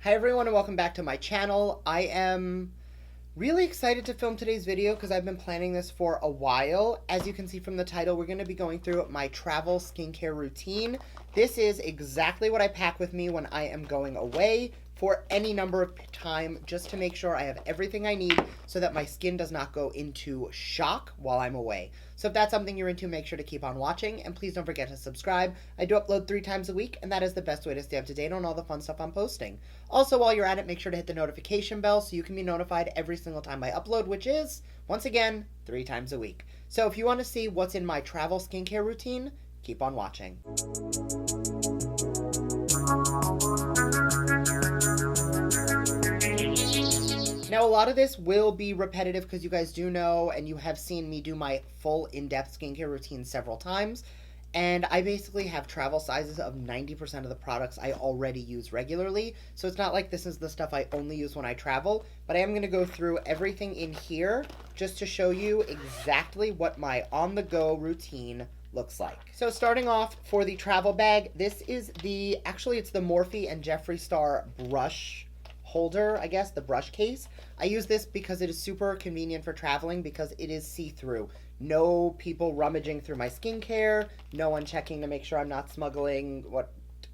Hi everyone and welcome back to my channel. I am really excited to film today's video because I've been planning this for a while. As you can see from the title, we're going to be going through my travel skincare routine. This is exactly what I pack with me when I am going away for any number of time, just to make sure I have everything I need so that my skin does not go into shock while I'm away. So if that's something you're into, make sure to keep on watching, and please don't forget to subscribe. I do upload 3 times a week, and that is the best way to stay up to date on all the fun stuff I'm posting. Also, while you're at it, make sure to hit the notification bell so you can be notified every single time I upload, which is, once again, 3 times a week. So if you want to see what's in my travel skincare routine, keep on watching. Now, a lot of this will be repetitive because you guys do know and you have seen me do my full in-depth skincare routine several times. And I basically have travel sizes of 90% of the products I already use regularly. So it's not like this is the stuff I only use when I travel. But I am going to go through everything in here just to show you exactly what my on-the-go routine looks like. So starting off for the travel bag, this is actually it's the Morphe and Jeffree Star brush holder, I guess, the brush case. I use this because it is super convenient for traveling because it is see-through. No people rummaging through my skincare, no one checking to make sure I'm not smuggling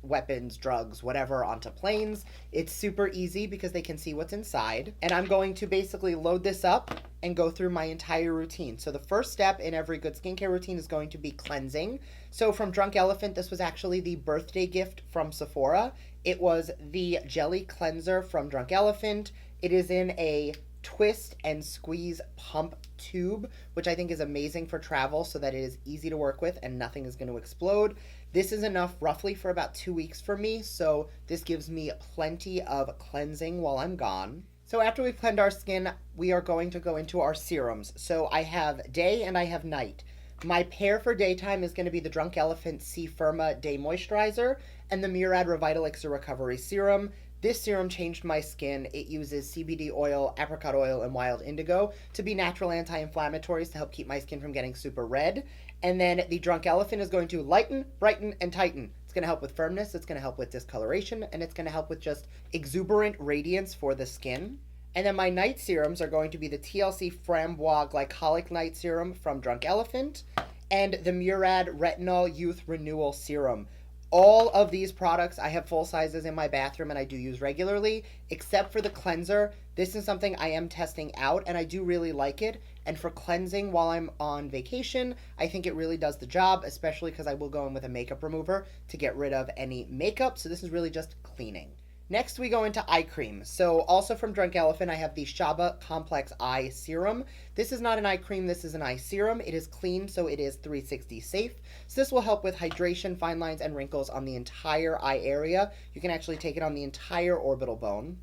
weapons, drugs, whatever onto planes. It's super easy because they can see what's inside. And I'm going to basically load this up and go through my entire routine. So the first step in every good skincare routine is going to be cleansing. So from Drunk Elephant, this was actually the birthday gift from Sephora. It was the jelly cleanser from Drunk Elephant. It is in a twist and squeeze pump tube, which I think is amazing for travel so that it is easy to work with and nothing is going to explode. This is enough roughly for about 2 weeks for me, so this gives me plenty of cleansing while I'm gone. So after we've cleansed our skin, we are going to go into our serums. So I have day and I have night. My pair for daytime is going to be the Drunk Elephant C-Firma Day Moisturizer and the Murad Revitalixir Recovery Serum. This serum changed my skin. It uses CBD oil, apricot oil, and wild indigo to be natural anti-inflammatories to help keep my skin from getting super red. And then the Drunk Elephant is going to lighten, brighten, and tighten. It's going to help with firmness, it's going to help with discoloration, and it's going to help with just exuberant radiance for the skin. And then my night serums are going to be the TLC Frambois Glycolic Night Serum from Drunk Elephant and the Murad Retinol Youth Renewal Serum. All of these products, I have full sizes in my bathroom and I do use regularly, except for the cleanser. This is something I am testing out and I do really like it. And for cleansing while I'm on vacation, I think it really does the job, especially because I will go in with a makeup remover to get rid of any makeup. So this is really just cleaning. Next, we go into eye cream. So also from Drunk Elephant, I have the Shaba Complex Eye Serum. This is not an eye cream, this is an eye serum. It is clean, so it is 360 safe. So this will help with hydration, fine lines, and wrinkles on the entire eye area. You can actually take it on the entire orbital bone.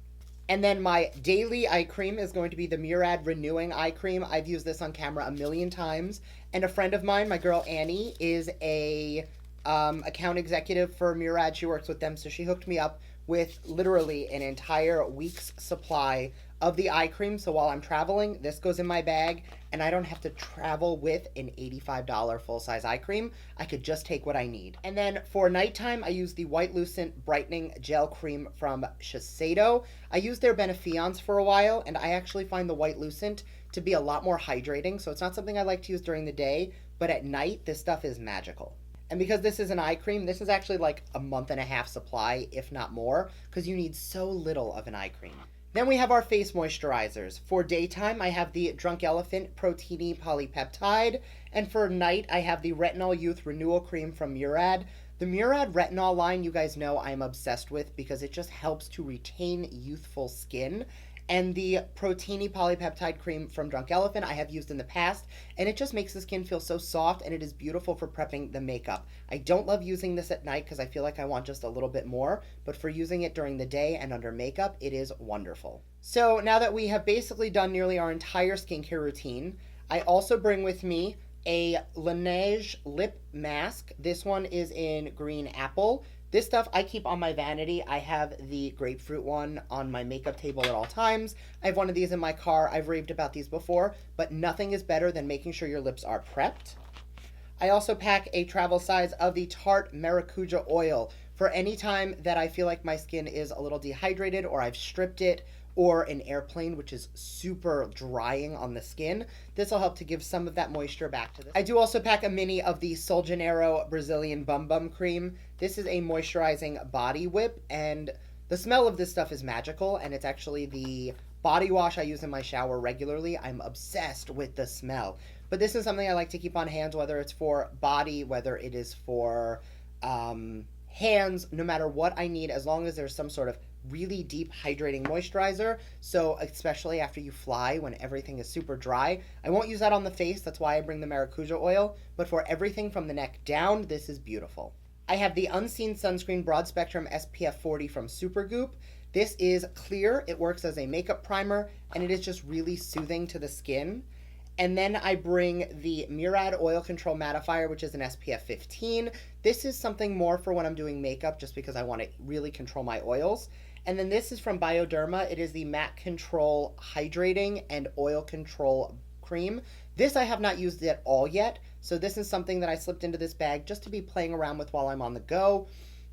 And then my daily eye cream is going to be the Murad Renewing Eye Cream. I've used this on camera a million times. And a friend of mine, my girl Annie, is a account executive for Murad. She works with them, so she hooked me up with literally an entire week's supply of the eye cream. So while I'm traveling, this goes in my bag and I don't have to travel with an $85 full-size eye cream. I could just take what I need. And then for nighttime, I use the White Lucent Brightening Gel Cream from Shiseido. I used their Benefiance for a while and I actually find the White Lucent to be a lot more hydrating. So it's not something I like to use during the day, but at night, this stuff is magical. And because this is an eye cream, this is actually like a month-and-a-half supply, if not more, because you need so little of an eye cream. Then we have our face moisturizers. For daytime, I have the Drunk Elephant Protini Polypeptide, and for night, I have the Retinal Youth Renewal Cream from Murad. The Murad Retinol line, you guys know I'm obsessed with because it just helps to retain youthful skin. And the Protini Polypeptide Cream from Drunk Elephant I have used in the past, and it just makes the skin feel so soft, and it is beautiful for prepping the makeup. I don't love using this at night because I feel like I want just a little bit more, but for using it during the day and under makeup, it is wonderful. So now that we have basically done nearly our entire skincare routine, I also bring with me a Laneige Lip Mask. This one is in green apple. This stuff I keep on my vanity. I have the grapefruit one on my makeup table at all times. I have one of these in my car. I've raved about these before, but nothing is better than making sure your lips are prepped. I also pack a travel size of the Tarte Maricuja Oil for any time that I feel like my skin is a little dehydrated or I've stripped it, or an airplane, which is super drying on the skin. This will help to give some of that moisture back to this. I do also pack a mini of the Janiero Brazilian Bum Bum Cream. This is a moisturizing body whip, and the smell of this stuff is magical, and it's actually the body wash I use in my shower regularly. I'm obsessed with the smell. But this is something I like to keep on hand, whether it's for body, whether it is for hands, no matter what I need, as long as there's some sort of really deep hydrating moisturizer. So especially after you fly, when everything is super dry, I won't use that on the face. That's why I bring the Maricuja oil. But for everything from the neck down, this is beautiful. I have the Unseen Sunscreen Broad Spectrum SPF 40 from Supergoop. This is clear. It works as a makeup primer, and it is just really soothing to the skin. And then I bring the Murad Oil Control Mattifier, which is an SPF 15. This is something more for when I'm doing makeup, just because I want to really control my oils. And then this is from Bioderma. It is the Matte Control Hydrating and Oil Control Cream. This I have not used at all yet, so this is something that I slipped into this bag just to be playing around with while I'm on the go.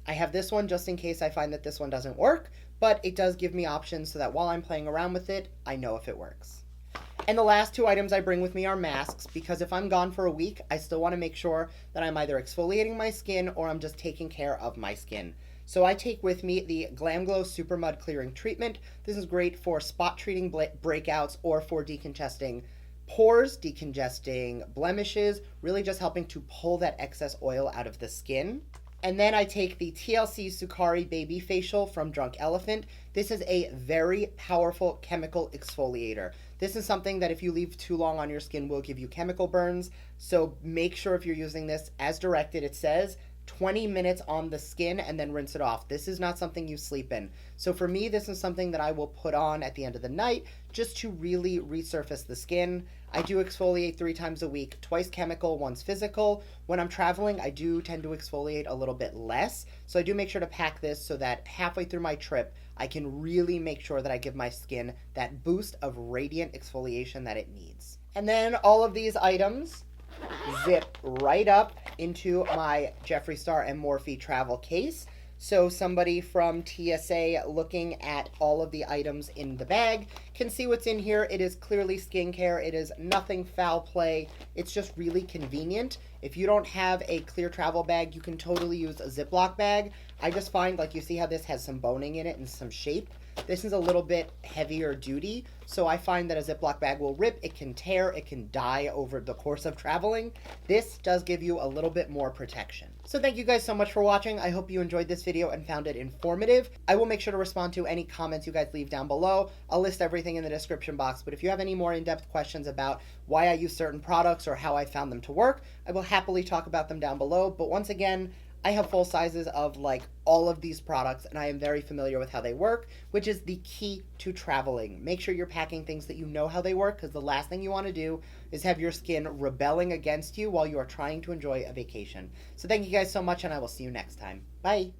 I have this one just in case I find that this one doesn't work, but it does give me options so that while I'm playing around with it, I know if it works. And the last two items I bring with me are masks, because if I'm gone for a week, I still want to make sure that I'm either exfoliating my skin or I'm just taking care of my skin. So I take with me the Glamglow Supermud Clearing Treatment. This is great for spot treating breakouts or for decongesting pores, decongesting blemishes, really just helping to pull that excess oil out of the skin. And then I take the TLC Sukari Baby Facial from Drunk Elephant. This is a very powerful chemical exfoliator. This is something that if you leave too long on your skin will give you chemical burns. So make sure if you're using this as directed, it says 20 minutes on the skin and then rinse it off. This is not something you sleep in. So for me, this is something that I will put on at the end of the night just to really resurface the skin. I do exfoliate 3 times a week, twice chemical, once physical. When I'm traveling, I do tend to exfoliate a little bit less. So I do make sure to pack this so that halfway through my trip, I can really make sure that I give my skin that boost of radiant exfoliation that it needs. And then all of these items zip right up into my Jeffree Star and Morphe travel case. So somebody from TSA looking at all of the items in the bag can see what's in here. It is clearly skincare. It is nothing foul play. It's just really convenient. If you don't have a clear travel bag, you can totally use a Ziploc bag. I just find, like, you see how this has some boning in it and some shape? This is a little bit heavier duty, so I find that a Ziploc bag will rip, it can tear, it can die over the course of traveling. This does give you a little bit more protection. So thank you guys so much for watching. I hope you enjoyed this video and found it informative. I will make sure to respond to any comments you guys leave down below. I'll list everything in the description box, but if you have any more in-depth questions about why I use certain products or how I found them to work, I will happily talk about them down below. But once again, I have full sizes of like all of these products, and I am very familiar with how they work, which is the key to traveling. Make sure you're packing things that you know how they work, because the last thing you want to do is have your skin rebelling against you while you are trying to enjoy a vacation. So thank you guys so much, and I will see you next time. Bye.